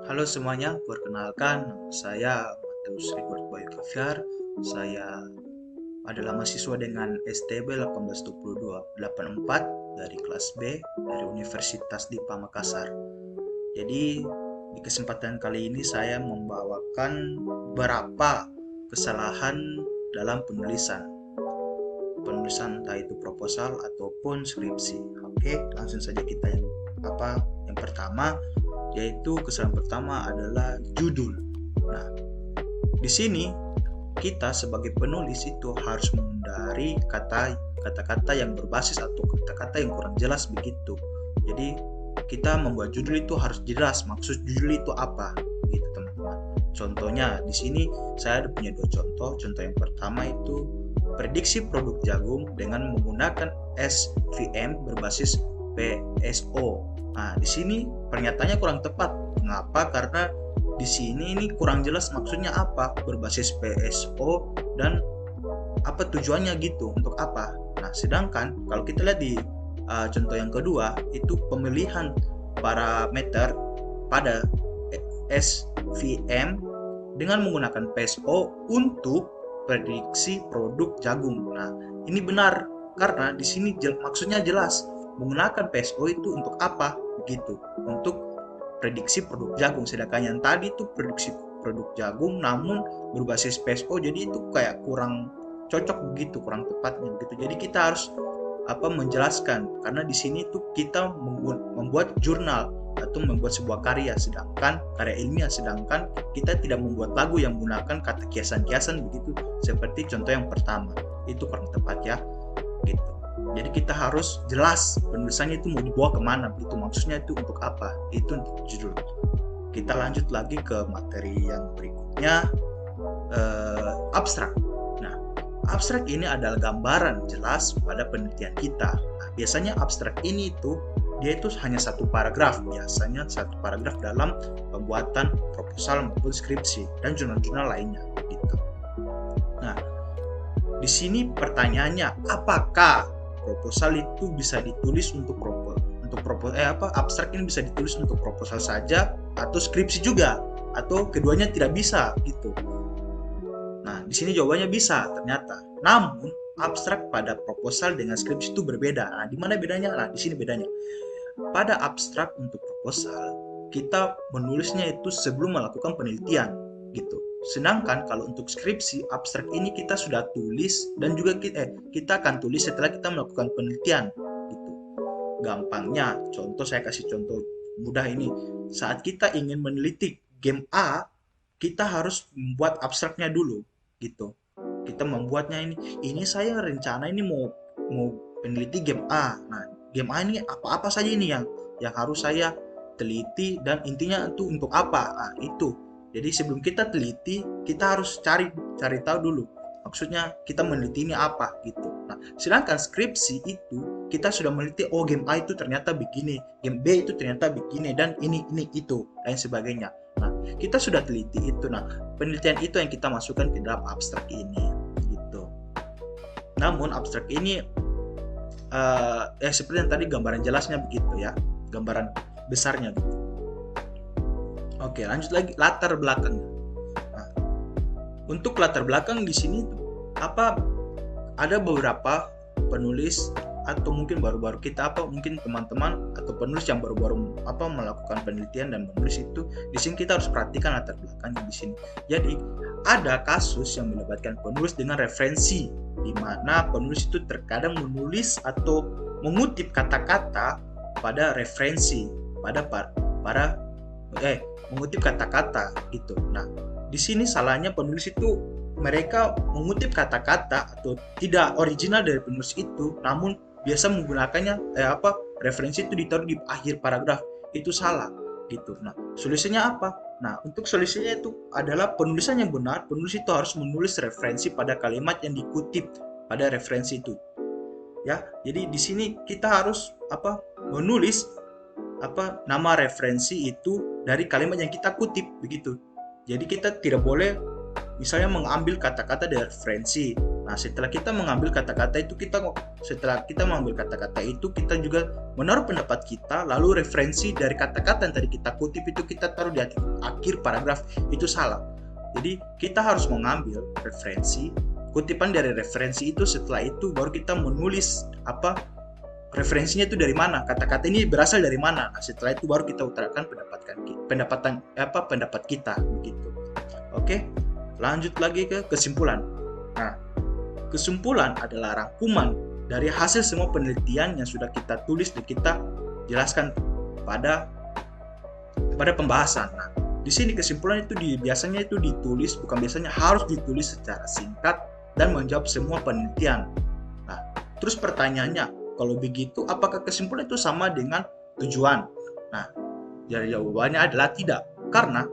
Halo semuanya, perkenalkan nama saya Mateus Rigord Bayu Kaviar. Saya adalah mahasiswa dengan STB 182284 dari kelas B dari Universitas Dipa Makassar. Jadi di kesempatan kali ini saya membawakan beberapa kesalahan dalam penulisan entah itu proposal ataupun skripsi. Oke, langsung saja kita yang pertama, yaitu kesalahan pertama adalah judul. Nah, di sini kita sebagai penulis itu harus menghindari kata-kata yang berbasis atau kata-kata yang kurang jelas begitu. Jadi kita membuat judul itu harus jelas maksud judul itu apa, gitu teman-teman. Contohnya di sini saya ada punya dua contoh. Contoh yang pertama itu prediksi produk jagung dengan menggunakan SVM berbasis PSO. Nah, di sini pernyataannya kurang tepat. Mengapa? Karena di sini ini kurang jelas maksudnya apa berbasis PSO dan apa tujuannya gitu, untuk apa. Nah, sedangkan kalau kita lihat di contoh yang kedua itu pemilihan parameter pada SVM dengan menggunakan PSO untuk prediksi produk jagung. Nah, ini benar karena di sini maksudnya jelas menggunakan PSO itu untuk apa begitu, untuk prediksi produk jagung. Sedangkan yang tadi itu prediksi produk jagung namun berbasis PSO, jadi itu kayak kurang cocok begitu, kurang tepatnya begitu. Jadi kita harus menjelaskan, karena di sini tuh kita membuat jurnal atau membuat sebuah karya, sedangkan karya ilmiah, sedangkan kita tidak membuat lagu yang menggunakan kata kiasan-kiasan begitu seperti contoh yang pertama. Itu kurang tepat ya gitu. Jadi kita harus jelas penulisannya itu mau dibawa kemana, itu maksudnya itu untuk apa, itu untuk judul. Kita lanjut lagi ke materi yang berikutnya, abstrak. Nah, abstrak ini adalah gambaran jelas pada penelitian kita. Nah, biasanya abstrak ini dia itu hanya satu paragraf, biasanya satu paragraf dalam pembuatan proposal maupun skripsi dan jurnal-jurnal lainnya gitu. Nah, di sini pertanyaannya, apakah proposal itu bisa ditulis untuk abstrak ini bisa ditulis untuk proposal saja atau skripsi juga, atau keduanya tidak bisa gitu. Nah, di sini jawabannya bisa ternyata. Namun abstrak pada proposal dengan skripsi itu berbeda. Nah, di mana bedanya? Nah, di sini bedanya. Pada abstrak untuk proposal, kita menulisnya itu sebelum melakukan penelitian gitu. Sedangkan kalau untuk skripsi, abstrak ini kita sudah tulis dan juga kita akan tulis setelah kita melakukan penelitian gitu. Gampangnya, saya kasih contoh mudah ini. Saat kita ingin meneliti game A, kita harus membuat abstraknya dulu gitu. Kita membuatnya ini saya rencana ini mau meneliti game A. Nah, game A ini apa-apa saja ini yang harus saya teliti dan intinya itu untuk apa. Nah, itu. Jadi sebelum kita teliti, kita harus cari tahu dulu. Maksudnya kita meneliti ini apa gitu. Nah, sedangkan skripsi itu kita sudah meneliti, oh game A itu ternyata begini, game B itu ternyata begini, dan ini itu dan sebagainya. Nah, kita sudah teliti itu. Nah, penelitian itu yang kita masukkan ke dalam abstrak ini gitu. Namun abstrak ini seperti yang tadi gambaran jelasnya begitu ya, gambaran besarnya gitu. Oke, lanjut lagi latar belakangnya. Nah, untuk latar belakang di sini ada beberapa penulis atau mungkin baru-baru kita mungkin teman-teman atau penulis yang baru-baru melakukan penelitian dan menulis itu, di sini kita harus perhatikan latar belakangnya di sini. Jadi ada kasus yang melibatkan penulis dengan referensi, di mana penulis itu terkadang menulis atau mengutip kata-kata pada referensi mengutip kata-kata gitu. Nah, di sini salahnya penulis itu mereka mengutip kata-kata atau tidak original dari penulis itu, namun biasa menggunakannya referensi itu ditaruh di akhir paragraf. Itu salah gitu. Nah, solusinya apa? Nah, untuk solusinya itu adalah penulisan yang benar. Penulis itu harus menulis referensi pada kalimat yang dikutip pada referensi itu. Ya, jadi di sini kita harus menulis nama referensi itu dari kalimat yang kita kutip begitu. Jadi kita tidak boleh misalnya mengambil kata-kata dari referensi Nah, setelah kita mengambil kata-kata itu, kita juga menaruh pendapat kita, lalu referensi dari kata-kata yang tadi kita kutip itu kita taruh di akhir paragraf, itu salah. Jadi kita harus mengambil referensi, kutipan dari referensi itu, setelah itu baru kita menulis referensinya itu dari mana, kata-kata ini berasal dari mana. Nah, setelah itu baru kita utarakan pendapat kita begitu. Oke, lanjut lagi ke kesimpulan. Nah, kesimpulan adalah rangkuman dari hasil semua penelitian yang sudah kita tulis dan kita jelaskan pada pembahasan. Nah, di sini kesimpulan itu biasanya harus ditulis secara singkat dan menjawab semua penelitian. Nah, terus pertanyaannya, kalau begitu apakah kesimpulan itu sama dengan tujuan? Nah, jawabannya adalah tidak, karena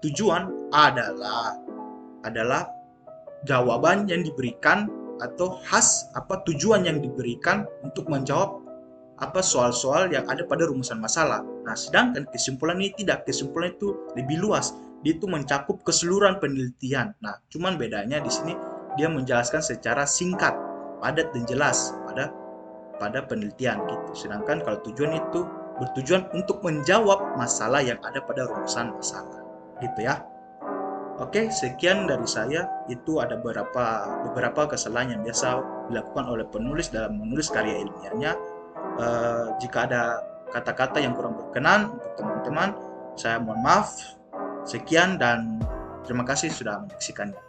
tujuan adalah jawaban yang diberikan atau tujuan yang diberikan untuk menjawab soal-soal yang ada pada rumusan masalah. Nah, sedangkan kesimpulan ini tidak. Kesimpulan itu lebih luas. Dia itu mencakup keseluruhan penelitian. Nah, cuman bedanya di sini dia menjelaskan secara singkat, padat dan jelas pada penelitian gitu. Sedangkan kalau tujuan itu bertujuan untuk menjawab masalah yang ada pada rumusan masalah. Gitu ya. Oke, sekian dari saya. Itu ada beberapa kesalahan yang biasa dilakukan oleh penulis dalam menulis karya ilmiahnya. Jika ada kata-kata yang kurang berkenan untuk teman-teman, saya mohon maaf. Sekian dan terima kasih sudah menyaksikannya.